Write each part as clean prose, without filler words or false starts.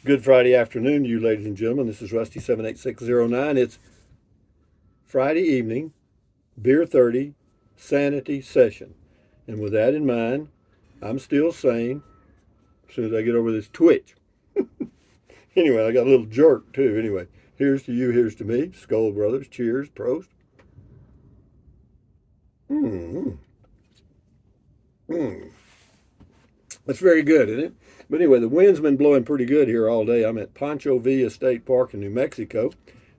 Good Friday afternoon, you ladies and gentlemen. This is Rusty 78609. It's Friday evening, beer 30, Sanity session. And with that in mind, I'm still sane as soon as I get over this twitch. Anyway, I got a little jerk too. Anyway, here's to you, here's to me. Skull Brothers, cheers, prost. Mm, mm. That's very good, isn't it? But anyway, the wind's been blowing pretty good here all day. I'm at Pancho Villa State Park in New Mexico,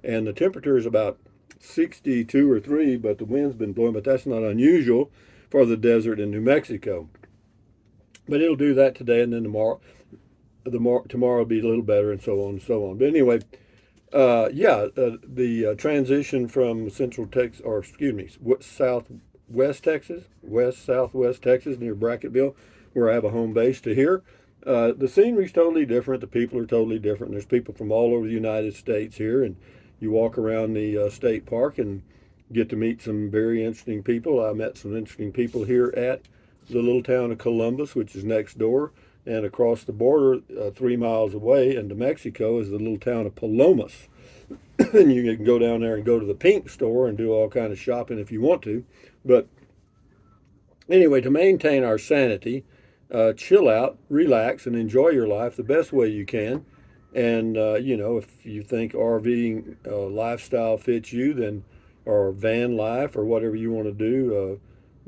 and the temperature is about 62 or 3, but the wind's been blowing, but that's not unusual for the desert in New Mexico. But it'll do that today, and then tomorrow will be a little better, and so on and so on. But anyway, the transition from Central Texas, or excuse me, Southwest Texas, West Southwest Texas near Brackettville, where I have a home base, to here. The scenery's totally different. The people are totally different. There's people from all over the United States here, and you walk around the state park and get to meet some very interesting people. I met some interesting people here at the little town of Columbus, which is next door, and across the border, 3 miles away into Mexico, is the little town of Palomas. And you can go down there and go to the pink store and do all kind of shopping if you want to. But anyway, to maintain our sanity, chill out, relax, and enjoy your life the best way you can. And if you think RVing lifestyle fits you, then or van life or whatever you want to do,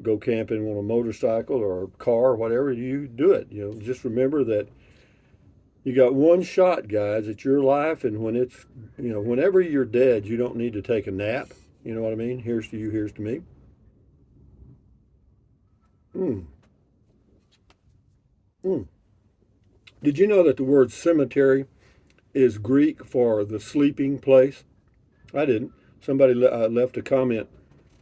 go camping on a motorcycle or a car, whatever you do it. Just remember that you got one shot, guys. It's your life, and whenever you're dead, you don't need to take a nap. You know what I mean? Here's to you. Here's to me. Mm, mm. Did you know that the word cemetery is Greek for the sleeping place? I didn't. Somebody left a comment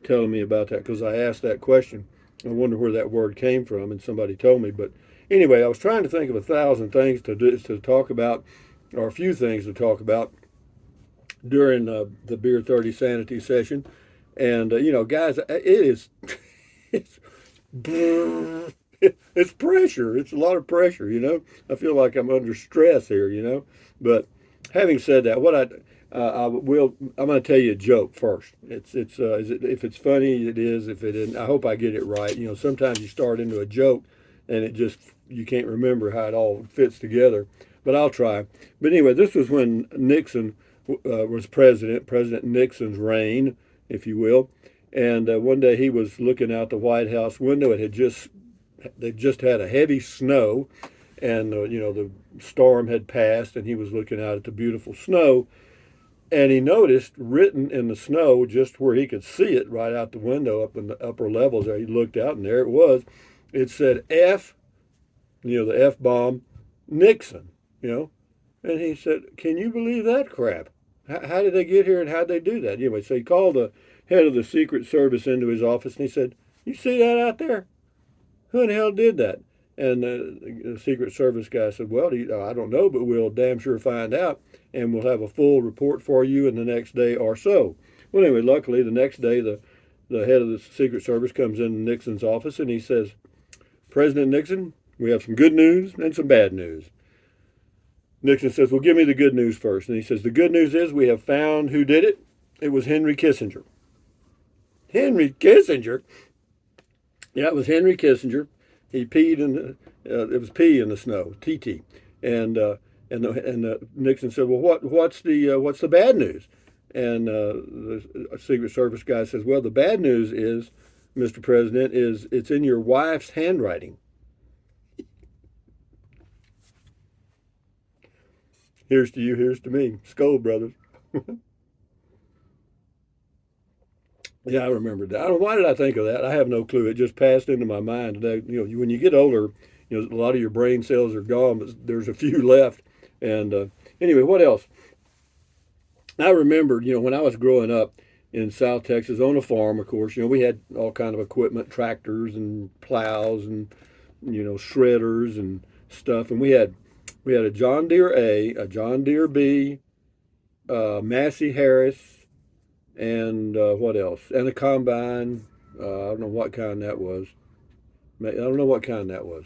telling me about that because I asked that question. I wonder where that word came from, and somebody told me. But anyway, I was trying to think of 1,000 things to talk about, or a few things to talk about during the Beer 30 Sanity session. And, guys, it is, it's, it's pressure. It's a lot of pressure. I feel like I'm under stress here. But having said that, I'm going to tell you a joke first. If it's funny, it is. If it isn't, I hope I get it right. Sometimes you start into a joke, and you can't remember how it all fits together. But I'll try. But anyway, this was when Nixon was president, President Nixon's reign, if you will. And one day he was looking out the White House window. They just had a heavy snow, and the storm had passed, and he was looking out at the beautiful snow. And he noticed written in the snow, just where he could see it right out the window up in the upper levels there. He looked out, and there it was. It said F, the F bomb, Nixon, And he said, "Can you believe that crap? How did they get here, and how'd they do that?" Anyway, so he called the head of the Secret Service into his office, and he said, "You see that out there? Who in the hell did that?" And the Secret Service guy said, "Well, I don't know, but we'll damn sure find out, and we'll have a full report for you in the next day or so." Well, anyway, luckily, the next day, the head of the Secret Service comes into Nixon's office, and he says, "President Nixon, we have some good news and some bad news." Nixon says, "Well, give me the good news first." And he says, "The good news is we have found who did it. It was Henry Kissinger." Henry Kissinger? Yeah, it was Henry Kissinger. He peed in it was pee in the snow, TT. And Nixon said, "Well, what's the bad news?" And the Secret Service guy says, "Well, the bad news is, Mr. President, is it's in your wife's handwriting." Here's to you, here's to me. Skull Brothers. Yeah, I remember that. Why did I think of that? I have no clue. It just passed into my mind today. When you get older, a lot of your brain cells are gone, but there's a few left. And anyway, what else? I remember, when I was growing up in South Texas on a farm, of course, we had all kind of equipment, tractors and plows and shredders and stuff. And we had a John Deere A, a John Deere B, Massey Harris, and what else? And a combine. I don't know what kind that was. I don't know what kind that was.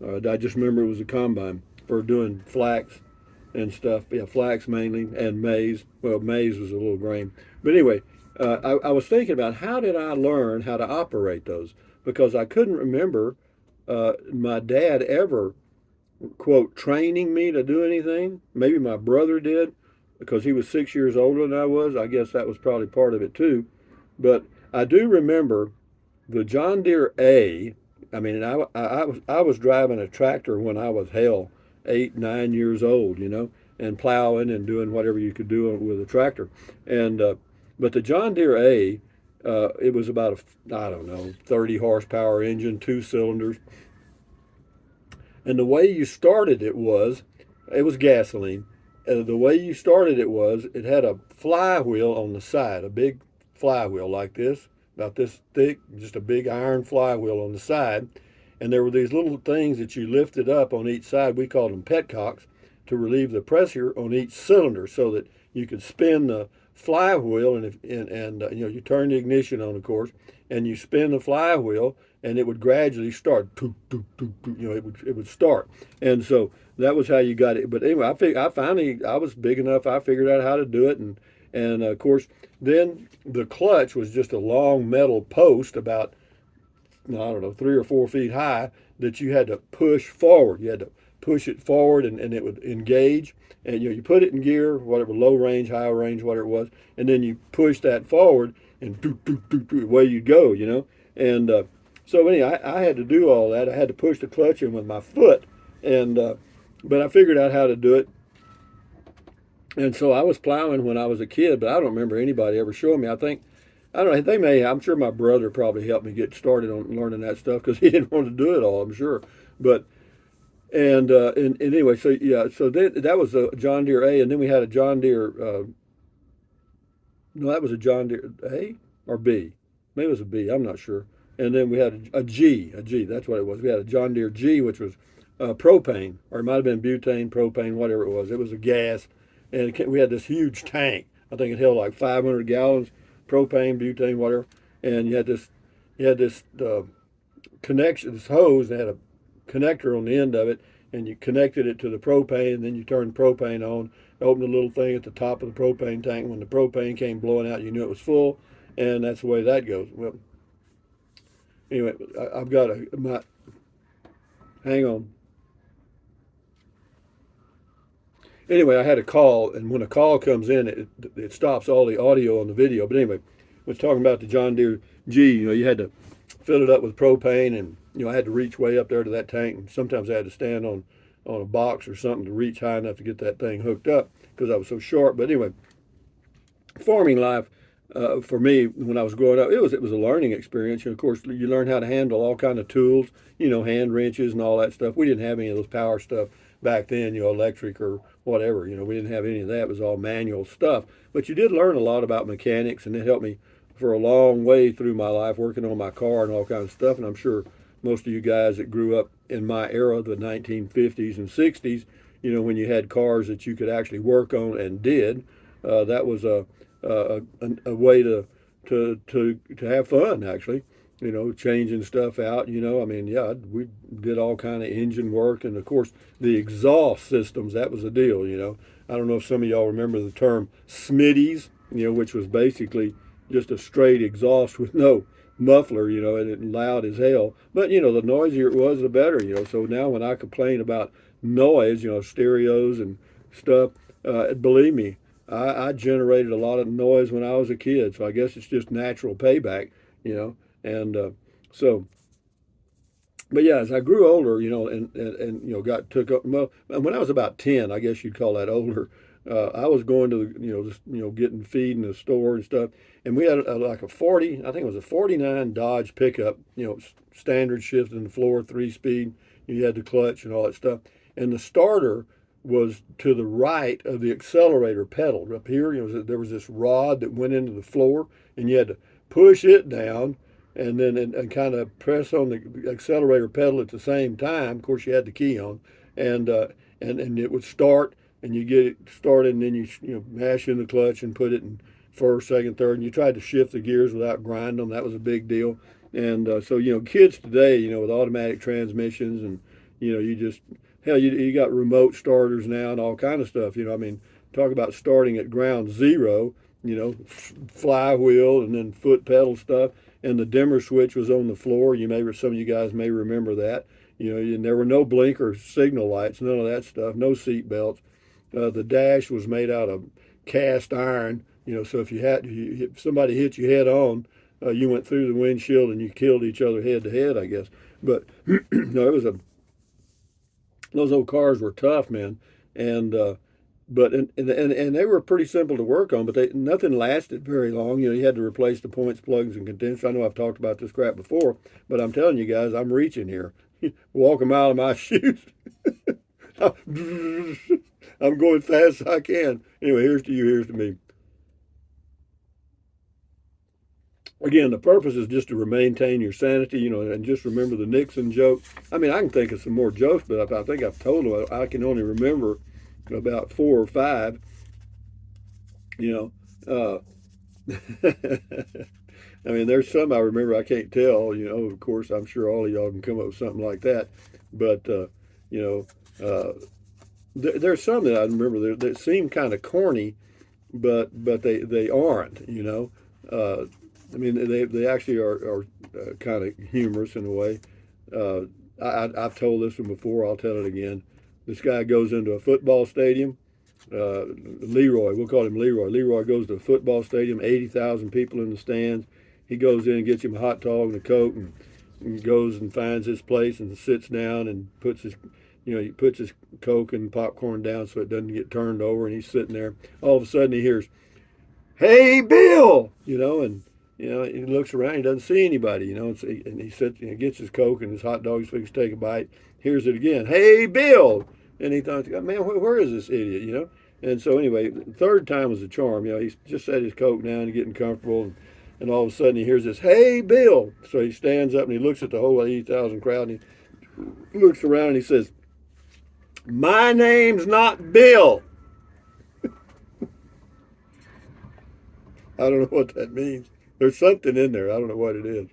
I just remember it was a combine for doing flax and stuff. Yeah, flax mainly and maize. Well, maize was a little grain, but anyway, I was thinking about how did I learn how to operate those because I couldn't remember my dad ever quote training me to do anything. Maybe my brother did because he was 6 years older than I was. I guess that was probably part of it too. But I do remember the John Deere A. I mean, I was driving a tractor when I was hell 8 9 years old, and plowing and doing whatever you could do with a tractor, and but the John Deere A. It was about I don't know 30 horsepower engine, 2 cylinders, and the way you started it was gasoline. The way you started it had a flywheel on the side, a big flywheel like this, about this thick, just a big iron flywheel on the side. And there were these little things that you lifted up on each side. We called them petcocks to relieve the pressure on each cylinder so that you could spin the flywheel and you turn the ignition on, of course, and you spin the flywheel and it would gradually start. It would start, and so that was how you got it. But anyway, I was big enough. I figured out how to do it, and of course, then the clutch was just a long metal post about I don't know 3 or 4 feet high that you had to push forward. You had to push it forward, and it would engage. And you put it in gear, whatever low range, high range, whatever it was, and then you push that forward, and away you go. And so anyway, I had to do all that. I had to push the clutch in with my foot, and but I figured out how to do it. And so I was plowing when I was a kid, but I don't remember anybody ever showing me. I don't know. They may. I'm sure my brother probably helped me get started on learning that stuff because he didn't want to do it all. I'm sure, but and anyway, so yeah, so that was a John Deere A, and then we had a John Deere. No, that was a John Deere A or B. Maybe it was a B. I'm not sure. And then we had a G. A G. That's what it was. We had a John Deere G, which was propane, or it might have been butane, propane, whatever it was. It was a gas, and we had this huge tank. I think it held like 500 gallons, propane, butane, whatever. And you had this connection, this hose that had a connector on the end of it, and you connected it to the propane, and then you turned propane on, opened the little thing at the top of the propane tank. When the propane came blowing out, you knew it was full, and that's the way that goes. Well, anyway, I've got hang on. Anyway, I had a call, and when a call comes in, it stops all the audio on the video. But anyway, I was talking about the John Deere G. You had to fill it up with propane, and I had to reach way up there to that tank, and sometimes I had to stand on a box or something to reach high enough to get that thing hooked up because I was so short. But anyway, farming life for me when I was growing up, it was a learning experience. And of course, you learn how to handle all kind of tools, hand wrenches and all that stuff. We didn't have any of those power stuff back then, electric or whatever. We didn't have any of that. It was all manual stuff. But you did learn a lot about mechanics, and it helped me for a long way through my life working on my car and all kinds of stuff. And I'm sure most of you guys that grew up in my era, the 1950s and 60s, when you had cars that you could actually work on and did, that was a way to have fun actually. Changing stuff out. I mean, yeah, we did all kind of engine work, and of course the exhaust systems. That was the deal. I don't know if some of y'all remember the term Smitties. Which was basically just a straight exhaust with no muffler, and it loud as hell. But the noisier it was, the better. So now when I complain about noise, stereos and stuff, believe me, I generated a lot of noise when I was a kid. So I guess it's just natural payback, and so. But yeah, as I grew older, and got took up. Well, when I was about 10, I guess you'd call that older. I was going to just getting feed in the store and stuff, and we had like a 40, I think it was a 49 Dodge pickup, standard shift in the floor, 3 speed. You had the clutch and all that stuff, and the starter was to the right of the accelerator pedal. Up here, there was this rod that went into the floor, and you had to push it down and then and kind of press on the accelerator pedal at the same time. Of course, you had the key on, and and it would start, and you get it started, and then you mash in the clutch and put it in first, second, third, and you tried to shift the gears without grinding them. That was a big deal. And so kids today, with automatic transmissions, and you just hell, you got remote starters now and all kind of stuff. I mean, talk about starting at ground zero. Flywheel and then foot pedal stuff, and the dimmer switch was on the floor. Some of you guys may remember that. And there were no blinker signal lights, none of that stuff, no seat belts. The dash was made out of cast iron. So if somebody hit you head on, you went through the windshield and you killed each other head to head, I guess. But no, it was a those old cars were tough, man, and but and they were pretty simple to work on, but nothing lasted very long. You had to replace the points, plugs, and condensers. I know I've talked about this crap before, but I'm telling you guys, I'm reaching here. Walk them out of my shoes. I'm going fast as I can. Anyway, here's to you. Here's to me. Again, the purpose is just to maintain your sanity, and just remember the Nixon joke. I mean, I can think of some more jokes, but I think I've told them. I can only remember about four or five. You know, I mean, there's some I remember I can't tell. Of course, I'm sure all of y'all can come up with something like that. But you know, there's some that I remember that seem kind of corny, but they aren't. I mean, they actually are kind of humorous in a way. Uh, I've told this one before. I'll tell it again. This guy goes into a football stadium. Leroy, we'll call him Leroy. Leroy goes to a football stadium, 80,000 people in the stands. He goes in and gets him a hot dog and a Coke, and goes and finds his place and sits down and he puts his Coke and popcorn down so it doesn't get turned over. And he's sitting there. All of a sudden he hears, "Hey, Bill!" And he looks around. He doesn't see anybody. And he sits, gets his Coke and his hot dog. He's fixing to take a bite. Hears it again. "Hey, Bill!" And he thought, "Man, where is this idiot?" And so anyway, the third time was a charm. He's just set his Coke down and getting comfortable, and all of a sudden he hears this, "Hey, Bill!" So he stands up and he looks at the whole 80,000 crowd, and he looks around and he says, "My name's not Bill." I don't know what that means. There's something in there. I don't know what it is.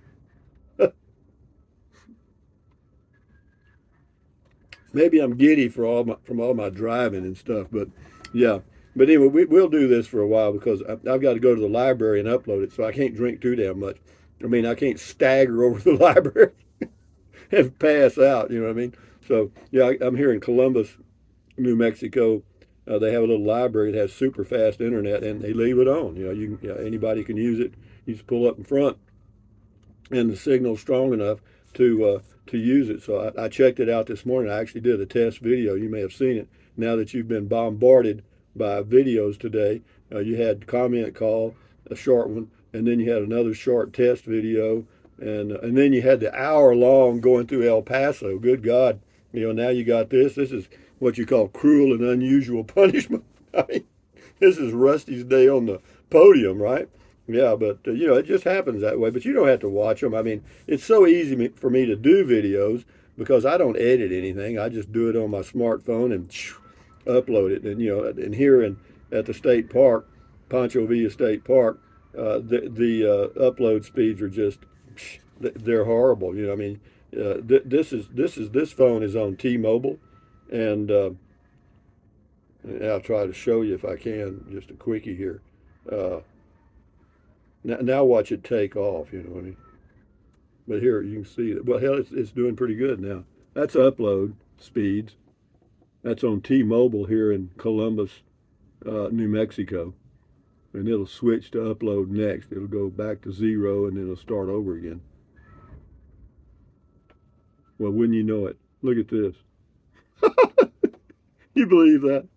Maybe I'm giddy from all my driving and stuff, but yeah. But anyway, we'll do this for a while because I've got to go to the library and upload it, so I can't drink too damn much. I mean, I can't stagger over to the library and pass out. You know what I mean? So yeah, I'm here in Columbus, New Mexico. They have a little library that has super fast internet, and they leave it on. Anybody can use it. You just pull up in front, and the signal's strong enough to use it. So I checked it out this morning. I actually did a test video. You may have seen it. Now that you've been bombarded by videos today, you had comment call, a short one, and then you had another short test video, and then you had the hour long going through El Paso. Good God, now you got this. This is what you call cruel and unusual punishment. I mean, this is Rusty's day on the podium, right? Yeah, but it just happens that way. But you don't have to watch them. I mean, it's so easy for me to do videos because I don't edit anything. I just do it on my smartphone and upload it. And here at the state park, Pancho Villa State Park, the upload speeds are just they're horrible. I mean, this phone is on T-Mobile, and I'll try to show you if I can. Just a quickie here. Now watch it take off, you know what I mean? But here you can see it. Well, hell, it's doing pretty good now. That's upload speeds. That's on T-Mobile here in Columbus, New Mexico. And it'll switch to upload next. It'll go back to zero and then it'll start over again. Well, wouldn't you know it? Look at this. You believe that?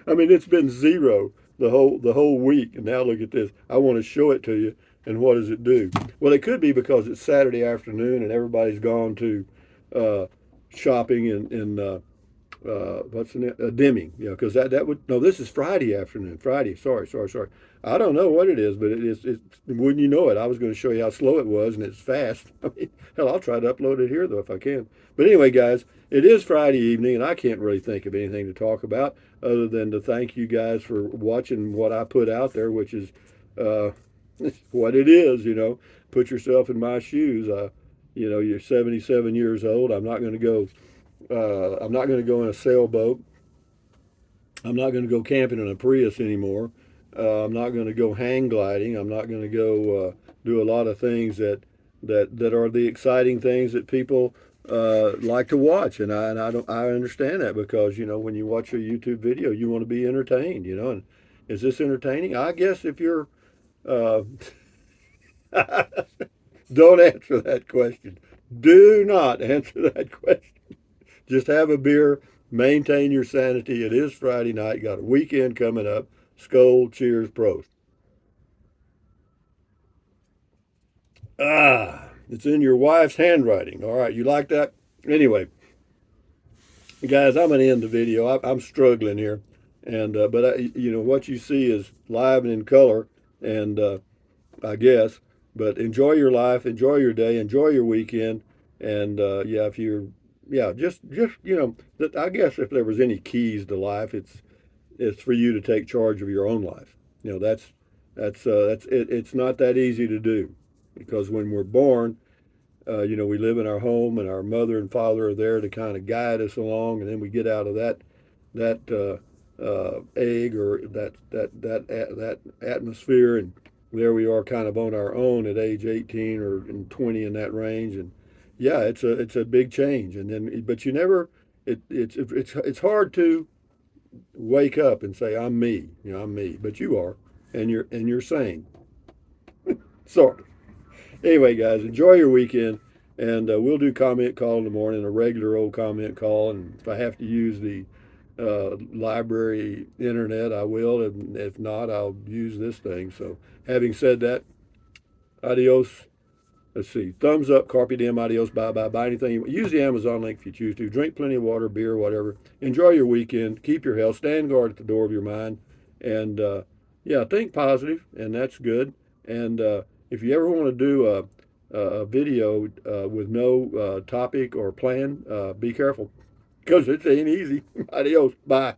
I mean, it's been zero the whole week, and now look at this. I want to show it to you, and what does it do? Well, it could be because it's Saturday afternoon and everybody's gone to shopping in what's the name? Deming, because that would no. This is Friday afternoon. Friday. Sorry. I don't know what it is, but it is. Wouldn't you know it? I was going to show you how slow it was, and it's fast. I mean, hell, I'll try to upload it here though if I can. But anyway, guys, it is Friday evening, and I can't really think of anything to talk about other than to thank you guys for watching what I put out there, which is what it is. Put yourself in my shoes. You're 77 years old. I'm not going to go I'm not going to go in a sailboat. I'm not going to go camping in a Prius anymore. I'm not going to go hang gliding. I'm not going to go do a lot of things that are the exciting things that people like to watch. And I don't I understand that because when you watch a YouTube video, you want to be entertained. And is this entertaining? I guess if you're uh, don't answer that question. Do not answer that question. Just have a beer, maintain your sanity. It is Friday night, got a weekend coming up. Skoll, cheers, prost. It's in your wife's handwriting. All right, you like that? Anyway, guys, I'm going to end the video. I'm struggling here. But what you see is live and in color, and I guess. But enjoy your life, enjoy your day, enjoy your weekend, and yeah, if you're, yeah, just I guess if there was any keys to life, it's for you to take charge of your own life. That's it. It's not that easy to do because when we're born, we live in our home and our mother and father are there to kind of guide us along, and then we get out of that egg or that atmosphere, and there we are, kind of on our own at age 18 or 20 in that range, and yeah, it's a big change, and then but you never it's hard to wake up and say I'm me, I'm me, but you are, and you're sane, sort of. Anyway, guys, enjoy your weekend, and we'll do comment call in the morning, a regular old comment call. And if I have to use the library internet, I will. And if not, I'll use this thing. So, having said that, adios. Let's see. Thumbs up, carpe diem, adios, bye bye, buy anything. Use the Amazon link if you choose to. Drink plenty of water, beer, whatever. Enjoy your weekend. Keep your health. Stand guard at the door of your mind. And yeah, think positive, and that's good. And if you ever want to do a video with no topic or plan, be careful because it ain't easy. Adios. Bye.